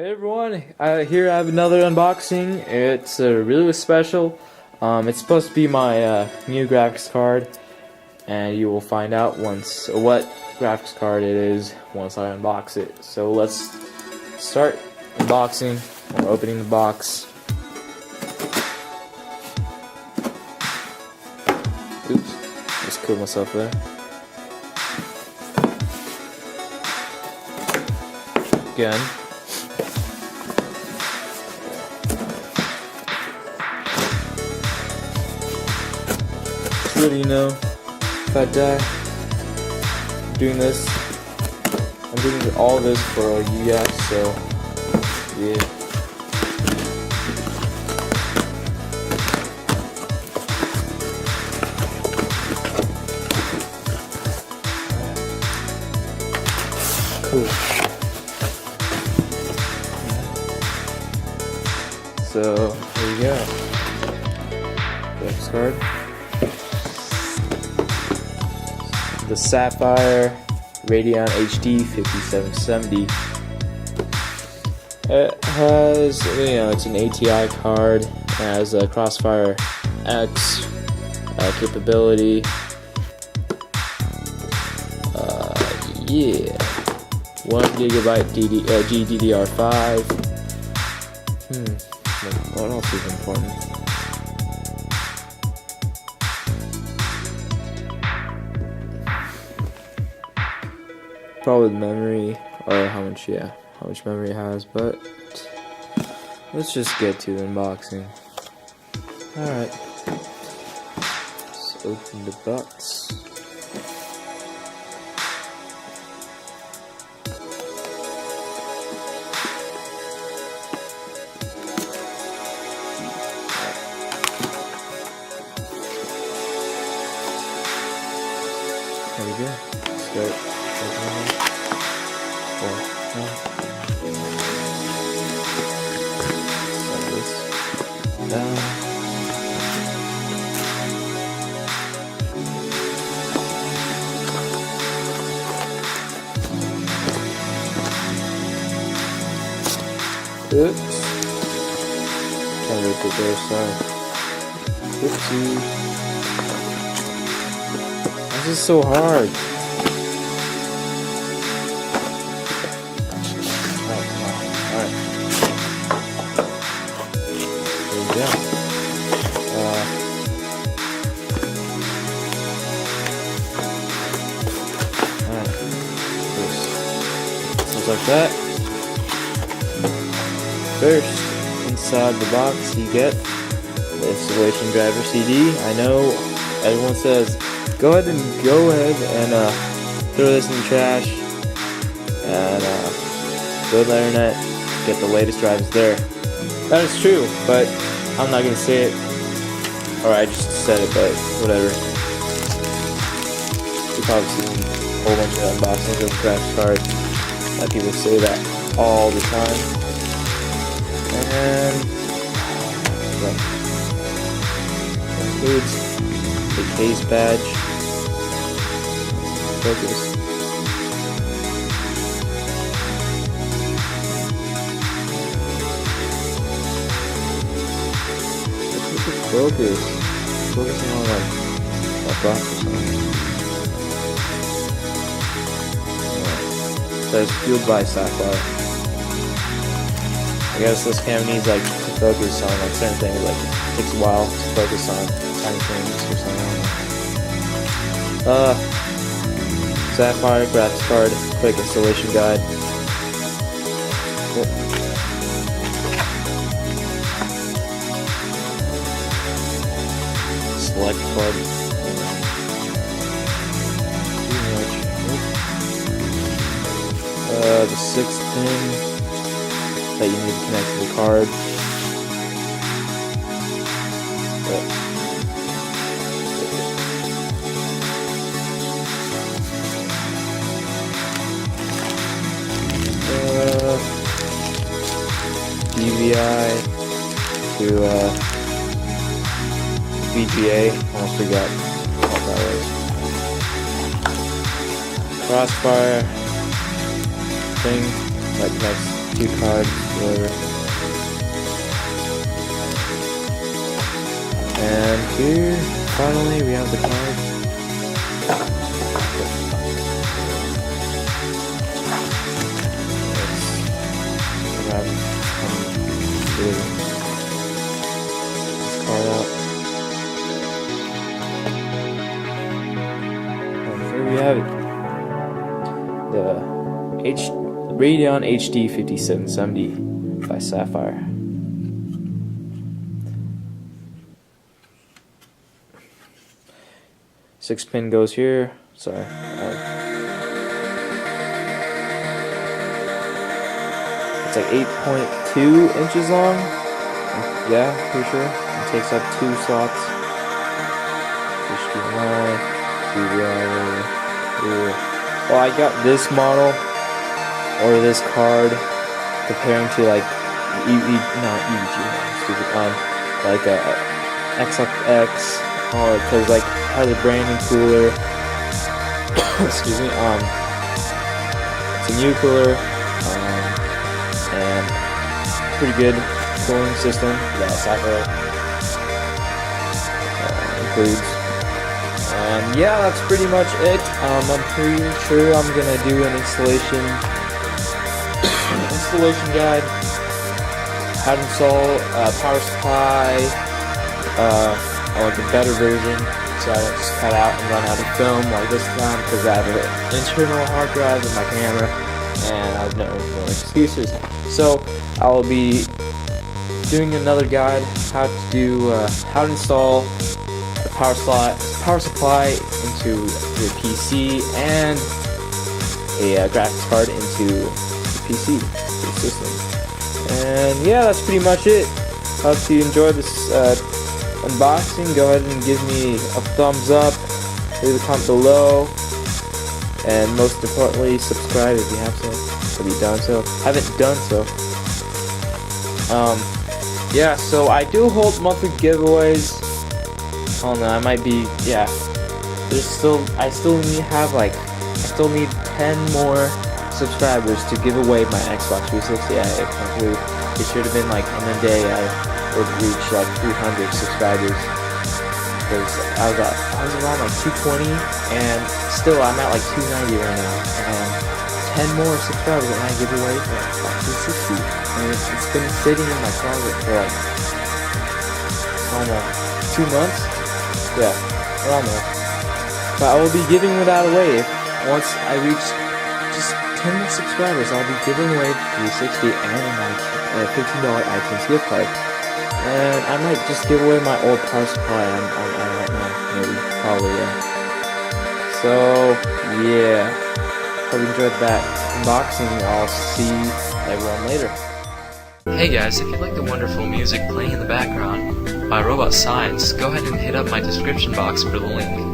Hey everyone, here I have another unboxing. It's really special. It's supposed to be my new graphics card, and you will find out what graphics card it is once I unbox it. So let's start unboxing or opening the box. Oops, just killed myself there. Again. Really, if I die doing this, I'm doing all this for you guys, so yeah. Cool. So here you go. Graphics card. The Sapphire Radeon HD 5770. It has, it's an ATI card. It has a Crossfire X capability. Yeah, 1 GB GDDR5. What else is important? Probably the memory, or how much memory it has, but let's just get to the unboxing. Alright, let's open the box. There we go. Start opening it. Set this down. Oops. Trying to rip it there, sorry. Oopsie. This is so hard. Alright. There we go. Alright. Looks like that. First, inside the box you get the installation driver CD. I know everyone says go ahead and throw this in the trash and go to the internet, get the latest drivers there. That is true, but I'm not gonna say it, or I just said it, but whatever. You've probably seen a whole bunch of unboxings of graphics cards. A lot of people say that all the time. And includes the case badge. Focus. Focusing on that box or something. It says fueled by Sapphire. I guess this camera needs to focus on certain things, it takes a while to focus on tiny things or something. Sapphire graphics card, quick installation guide. Cool. Select card. The 6th pin that you need to connect to the card. DVI to VGA. Almost forgot what that was. Crossfire thing that connects 2 cards, whatever. And here, finally, we have the card. Let's card out. And here we have it. The Radeon HD 5770 by Sapphire. 6-pin goes here. Sorry. It's like 8.2 inches long. Yeah, pretty sure. It takes up 2 slots. HDMI, DVR. Well, I got this model or this card comparing to like like a XXX, because like has a brand new cooler. Excuse me. It's a new cooler. And pretty good cooling system that Sapphire includes. And yeah, that's pretty much it. I'm pretty sure I'm gonna do an installation guide, how to install power supply, like a better version, so I don't just cut out and run out of film like this time, because I have an internal hard drive in my camera and I have no excuses. So I'll be doing another guide how to install the power supply into your PC and a graphics card into the PC, the system. And yeah, that's pretty much it. Hope you enjoyed this unboxing. Go ahead and give me a thumbs up, leave a comment below, and most importantly, subscribe if you have so. Haven't done so. Yeah, so I do hold monthly giveaways. Oh no, I might be, yeah. I still need 10 more subscribers to give away my Xbox 360. It should have been like in a day I would reach like 300 subscribers. Because I was around like 220, and still I'm at like 290 right now. And 10 more subscribers and I give away my Xbox 360. And it's been sitting in my closet for like, I don't know, 2 months? Yeah, around there. But I will be giving that away. Once I reach just 10 subscribers, I'll be giving away 360 and a $15 iTunes gift card. And I might just give away my old power supply. I don't know, maybe, probably, yeah. So, yeah. Hope you enjoyed that unboxing. I'll see everyone later. Hey guys, if you like the wonderful music playing in the background by Robot Science, go ahead and hit up my description box for the link.